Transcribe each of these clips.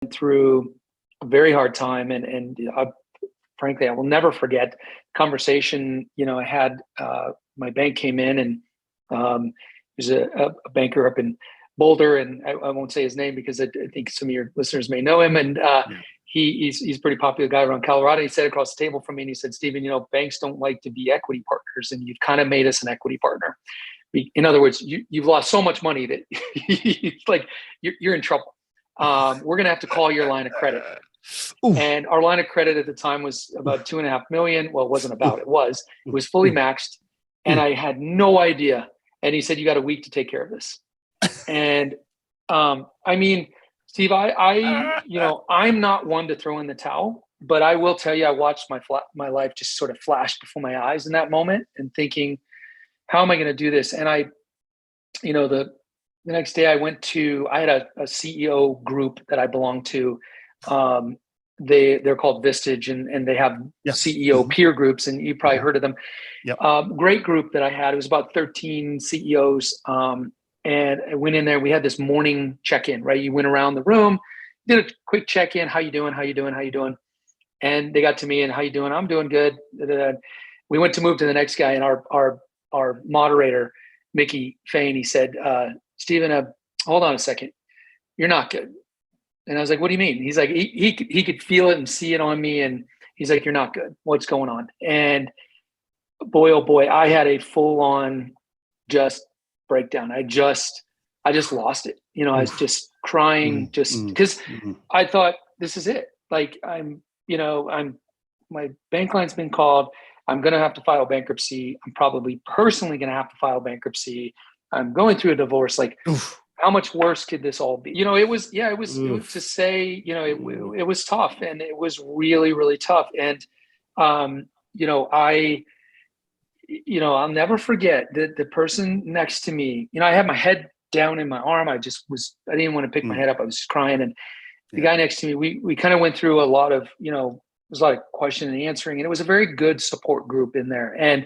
went through a very hard time, and frankly, I will never forget the conversation. I had my bank came in, and there's a banker up in Boulder, and I won't say his name because I think some of your listeners may know him. And he's a pretty popular guy around Colorado. He sat across the table from me and he said, "Stephen, banks don't like to be equity partners, and you've kind of made us an equity partner. In other words, you've lost so much money that like you're in trouble. We're going to have to call your line of credit." Ooh. And our line of credit at the time was about $2.5 million. Well, it wasn't about, it was fully maxed. And I had no idea. And he said, "You got a week to take care of this." And I mean, Steve, I'm not one to throw in the towel, but I will tell you, I watched my life just sort of flash before my eyes in that moment and thinking, how am I going to do this? And the next day I had a CEO group that I belonged to. They're called Vistage, and they have CEO peer groups, and you probably heard of them. Yep. Great group that I had. It was about 13 CEOs. And I went in there. We had this morning check-in, right? You went around the room, did a quick check-in. How you doing? How you doing? How you doing? And they got to me and, "How you doing?" "I'm doing good." We went to move to the next guy, and our moderator, Mickey Fain, he said, "Stephen, hold on a second. You're not good." And I was like, "What do you mean?" He's like, he could feel it and see it on me. And he's like, "You're not good. What's going on?" And boy, oh boy, I had a full-on just breakdown. I just lost it. I was just crying because I thought, this is it. Like my bank line's been called. I'm going to have to file bankruptcy. I'm probably personally going to have to file bankruptcy. I'm going through a divorce. Like, how much worse could this all be? It was to say, it was tough, and it was really, really tough. And, I'll never forget the person next to me. I had my head down in my arm. I didn't want to pick my head up. I was just crying. And the guy next to me, we kind of went through a lot of, there was a lot of questioning and answering, and it was a very good support group in there. And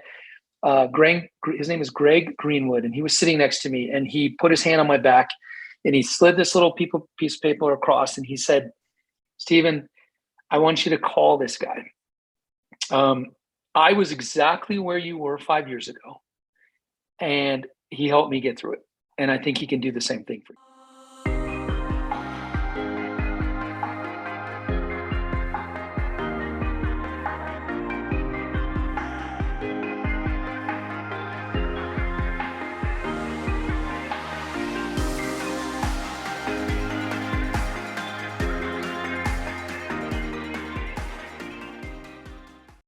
his name is Greg Greenwood, and he was sitting next to me, and he put his hand on my back, and he slid this little piece of paper across, and he said, "Stephen, I want you to call this guy. I was exactly where you were 5 years ago, and he helped me get through it. And I think he can do the same thing for you."